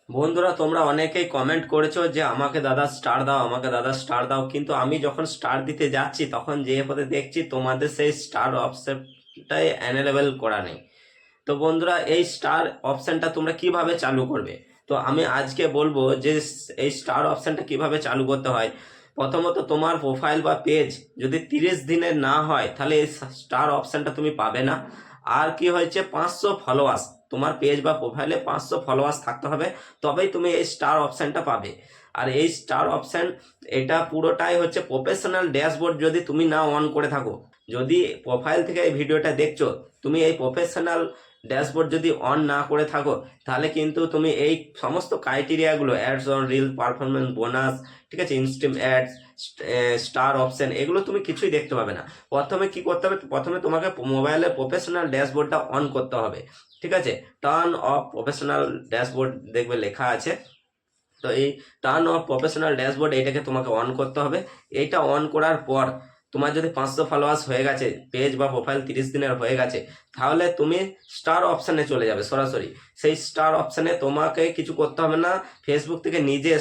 বন্ধুরা, তোমরা অনেকেই কমেন্ট করেছো যে আমাকে দাদা স্টার দাও, আমাকে দাদা স্টার দাও, কিন্তু আমি যখন স্টার দিতে যাচ্ছি তখন যে পথে দেখছি তোমাদের সেই স্টার অপশনটাই অ্যানেলেবল করা নেই। তো বন্ধুরা, এই স্টার অপশনটা তোমরা কিভাবে চালু করবে, তো আমি আজকে বলবো যে এই স্টার অপশনটা কিভাবে চালু করতে হয়। প্রথমত, তোমার প্রোফাইল বা পেজ যদি 30 দিনের না হয় তাহলে এই স্টার অপশনটা তুমি পাবে না। আর কি হয়েছে, 500 ফলোয়ার্স, তোমার পেজ বা প্রোফাইলে 500 ফলোয়ার্স থাকতে হবে, তবেই তুমি এই স্টার অপশনটা পাবে। আর এই স্টার অপশন এটা পুরোটাই হচ্ছে প্রফেশনাল ড্যাশবোর্ড, যদি তুমি না অন করে থাকো। যদি প্রোফাইল থেকে এই ভিডিওটা দেখছো, তুমি এই প্রফেশনাল ড্যাশবোর্ড যদি অন না করে থাকো, তাহলে কিন্তু তুমি এই সমস্ত ক্রাইটেরিয়াগুলো, ads on reel, performance bonus, ঠিক আছে, ইনস্টিম অ্যাডস, স্টার অপশন, এগুলো তুমি কিছুই দেখতে পাবে না। প্রথমে কি করতে হবে, প্রথমে তোমাকে মোবাইলের প্রফেশনাল ড্যাশবোর্ডটা অন করতে হবে। ঠিক আছে, টার্ন অফ প্রফেশনাল ড্যাশবোর্ড দেখবে লেখা আছে। তো এই টার্ন অফ প্রফেশনাল ড্যাশবোর্ড এইটাকে তোমাকে অন করতে হবে। এইটা অন করার পর তোমার যদি 500 ফলোয়ার্স হয়ে গেছে, পেজ বা প্রোফাইল 30 দিনের হয়ে গেছে, তাহলে তুমি স্টার অপশানে চলে যাবে সরাসরি। সেই স্টার অপশানে তোমাকে কিছু করতে হবে না, ফেসবুক থেকে নিজে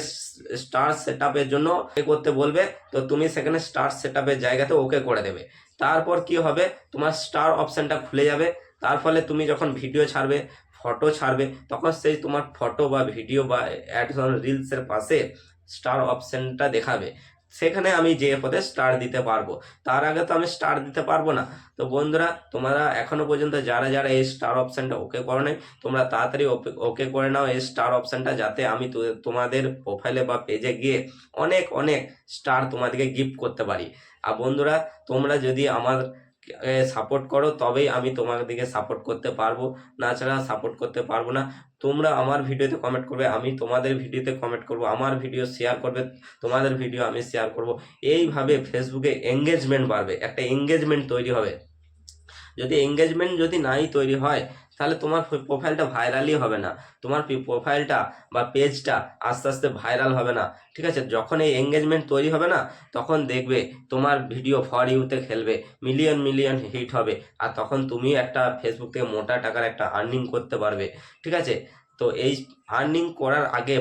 স্টার সেট আপের জন্য করতে বলবে। তো তুমি সেখানে স্টার সেট আপের জায়গাতে ওকে করে দেবে। তারপর কি হবে, তোমার স্টার অপশানটা খুলে যাবে। তার ফলে তুমি যখন ভিডিও ছাড়বে, ফটো ছাড়বে, তখন সেই তোমার ফটো বা ভিডিও বা অ্যাডস অন রিলসের পাশে স্টার অপশনটা দেখাবে। সেখানে আমি যে পদে স্টার দিতে পারবো, তার আগে তো আমি স্টার দিতে পারবো না। তো বন্ধুরা, তোমরা এখনো পর্যন্ত যারা যারা এই স্টার অপশনটা ওকে করো নাই, তোমরা তাড়াতাড়ি ওকে করে নাও এই স্টার অপশনটা, যাতে আমি তোমাদের প্রোফাইলে বা পেজে গিয়ে অনেক অনেক স্টার তোমাদেরকে গিফট করতে পারি। আর বন্ধুরা, তোমরা যদি আমার সাপোর্ট করো তবেই আমি তোমাদেরকে সাপোর্ট করতে পারবো, না ছাড়া সাপোর্ট করতে পারবো না। তোমরা আমার ভিডিওতে কমেন্ট করবে, আমি তোমাদের ভিডিওতে কমেন্ট করব, আমার ভিডিও শেয়ার করবে, তোমাদের ভিডিও আমি শেয়ার করব। এইভাবে ফেসবুকে এঙ্গেজমেন্ট বাড়বে, একটা এঙ্গেজমেন্ট তৈরি হবে। যদি এঙ্গেজমেন্ট যদি নাই তৈরি হয়, তাহলে তোমার প্রোফাইলটা ভাইরালই হবে না, তোমার প্রোফাইলটা বা পেজটা আস্তে আস্তে ভাইরাল হবে না। ঠিক আছে, যখন এই এঙ্গেজমেন্ট তৈরি হবে না, তখন দেখবে তোমার ভিডিও ফর ইউতে খেলবে, মিলিয়ন মিলিয়ন হিট হবে, আর তখন তুমি একটা ফেসবুক থেকে মোটা টাকার একটা আর্নিং করতে পারবে। ঠিক আছে, তো এই আর্নিং করার আগে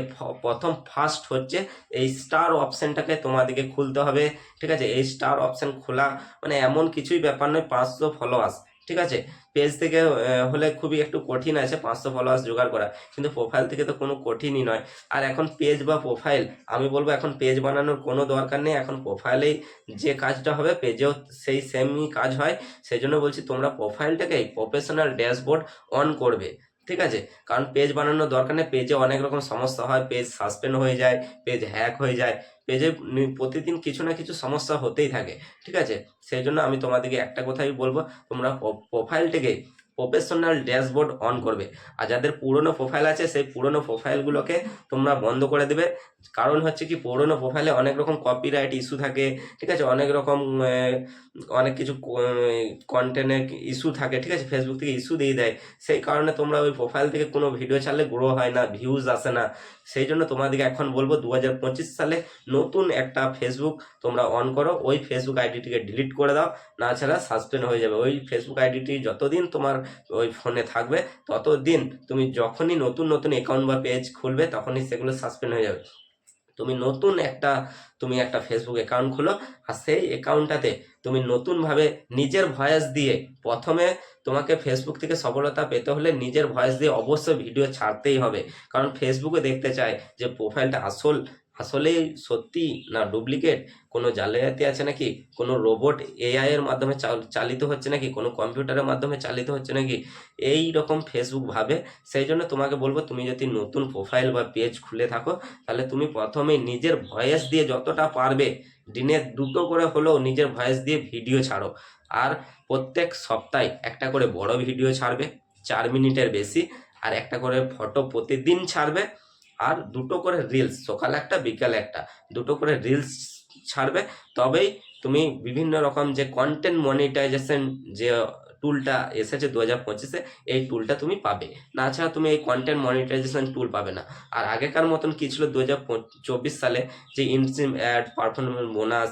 প্রথম ফার্স্ট হচ্ছে এই স্টার অপশানটাকে তোমাদেরকে খুলতে হবে। ঠিক আছে, এই স্টার অপশান খোলা মানে এমন কিছুই ব্যাপার নয়, 500 ফলোয়ার্স। ঠিক আছে, পেজ থেকে হলে খুবই একটু কঠিন আছে 500 ফলোয়ার্স জোগাড় করা, কিন্তু প্রোফাইল থেকে তো কোনো কঠিনই নয়। আর এখন পেজ বা প্রোফাইল, আমি বলবো এখন পেজ বানানোর কোনো দরকার নেই, এখন প্রোফাইলেই যে কাজটা হবে পেজেও সেই সেমই কাজ হয়। সেই জন্য বলছি তোমরা প্রোফাইলটাকেই প্রফেশনাল ড্যাশবোর্ড অন করবে। ঠিক আছে, কারণ পেজ বানানোর দরকার নেই, পেজে অনেক রকম সমস্যা হয়, পেজ সাসপেন্ড হয়ে যায়, পেজ হ্যাক হয়ে যায়, পেজে প্রতিদিন কিছু না কিছু সমস্যা হতেই থাকে। ঠিক আছে, সেই জন্য আমি তোমাদেরকে একটা কথাই বলবো, তোমরা প্রোফাইলটাকে প্রফেশনাল ড্যাশবোর্ড অন করবে। আর যাদের পুরনো প্রোফাইল আছে, সেই পুরনো প্রোফাইলগুলোকে তোমরা বন্ধ করে দেবে। কারণ হচ্ছে কি, পুরনো প্রোফাইলে অনেক রকম কপিরাইট ইস্যু থাকে। ঠিক আছে, অনেক রকম অনেক কিছু কন্টেন্টের ইস্যু থাকে। ঠিক আছে, ফেসবুক থেকে ইস্যু দিয়ে দেয়, সেই কারণে তোমরা ওই প্রোফাইল থেকে কোনো ভিডিও ছাড়লে গ্রো হয় না, ভিউজ আসে না। সেই জন্য তোমাদেরকে এখন বলবো 2025 সালে নতুন একটা ফেসবুক তোমরা অন করো, ওই ফেসবুক আইডিটিকে ডিলিট করে দাও, না ছাড়া সাসপেন্ড হয়ে যাবে। ওই ফেসবুক আইডিটি যতদিন তোমার ওই ফোনে থাকবে, ততদিন তুমি যখনই নতুন নতুন অ্যাকাউন্ট বা পেজ খুলবে, তখনই সেগুলো সাসপেন্ড হয়ে যাবে। তুমি একটা ফেসবুক অ্যাকাউন্ট খোলো, আর সেই অ্যাকাউন্টটাতে তুমি নতুনভাবে নিজের ভয়েস দিয়ে, প্রথমে তোমাকে ফেসবুক থেকে সফলতা পেতে হলে নিজের ভয়েস দিয়ে অবশ্যই ভিডিও ছাড়তেই হবে। কারণ ফেসবুকে দেখতে চায় যে প্রোফাইলটা আসলেই সত্যি না ডুপ্লিকেট, কোনো জালিয়াতি আছে নাকি, কোনো রোবট এআই এর মাধ্যমে চালিত হচ্ছে নাকি, কোনো কম্পিউটারের মাধ্যমে চালিত হচ্ছে নাকি, এই রকম ফেসবুক ভাবে। সেই জন্য তোমাকে বলবো, তুমি যদি নতুন প্রোফাইল বা পেজ খুলে থাকো, তাহলে তুমি প্রথমে নিজের ভয়েস দিয়ে যতটা পারবে, দিনে 2টো করে হলেও নিজের ভয়েস দিয়ে ভিডিও ছাড়ো। আর প্রত্যেক সপ্তাহে একটা করে বড় ভিডিও ছাড়বে, 4 মিনিটের বেশি, আর একটা করে ফটো প্রতিদিন ছাড়বে। আর 2টো করে রিলস, সকালে একটা বিকালে একটা, 2টো করে রিলস ছাড়বে। তবেই তুমি বিভিন্ন রকম যে কন্টেন্ট মনিটাইজেশন যে টুলটা এসেছে 2025-এ, এই টুলটা তুমি পাবে, না ছাড়া তুমি এই কন্টেন্ট মনিটাইজেশন টুল পাবে না। আর আগেকার মতন কি ছিল 2024 সালে, যে instream add, performance bonus,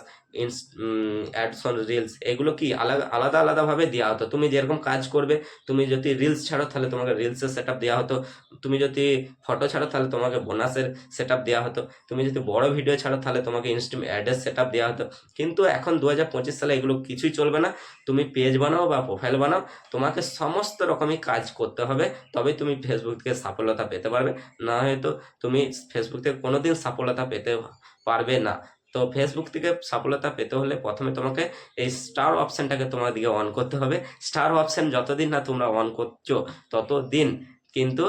অ্যাডসন reels, এগুলো কি আলাদা আলাদা আলাদাভাবে দেওয়া হতো। তুমি যেরকম কাজ করবে, তুমি যদি রিলস ছাড়ো তাহলে তোমাকে রিলসের সেট আপ দেওয়া হতো, তুমি যদি ফটো ছাড়ো তাহলে তোমাকে বোনাসের সেট আপ দেওয়া হতো, তুমি যদি বড় ভিডিও ছাড়ো তাহলে তোমাকে ইনস্ট্যান্ট অ্যাডের সেট আপ দেওয়া হতো। কিন্তু এখন 2025 সালে এগুলো কিছুই চলবে না। তুমি পেজ বানাও বা প্রোফাইল বানাও, তোমাকে সমস্ত রকমই কাজ করতে হবে, তবেই তুমি ফেসবুক থেকে সফলতা পেতে পারবে। না হয়তো তুমি ফেসবুক থেকে কোনোদিন সফলতা পেতে পারবে না। তো ফেসবুক থেকে সফলতা পেতে হলে প্রথমে তোমাকে এই স্টার অপশানটাকে তোমার দিকে অন করতে হবে। স্টার অপশান যতদিন না তোমরা অন করছো ততদিন কিন্তু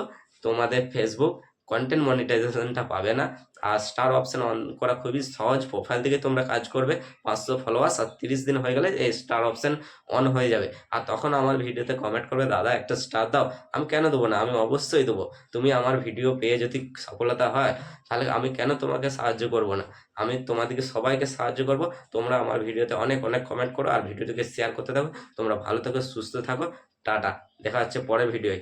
তোমাদের ফেসবুক কন্টেন্ট মনিটাইজেশনটা পাবে না। আর স্টার অপশান অন করা খুবই সহজ। প্রোফাইল থেকে তোমরা কাজ করবে, 500 ফলোয়ার্স আর 30 দিন হয়ে গেলে এই স্টার অপশান অন হয়ে যাবে। আর তখন আমার ভিডিওতে কমেন্ট করবে, দাদা একটা স্টার দাও। আমি কেন দেবো না, আমি অবশ্যই দেবো। তুমি আমার ভিডিও পেয়ে যদি সফলতা হয় তাহলে আমি কেন তোমাকে সাহায্য করব না, আমি তোমাদেরকে সবাইকে সাহায্য করব। তোমরা আমার ভিডিওতে অনেক অনেক কমেন্ট করো আর ভিডিওটিকে শেয়ার করতে থাকো। তোমরা ভালো থাকো, সুস্থ থাকো, টাটা। দেখা হচ্ছে পরের ভিডিওয়।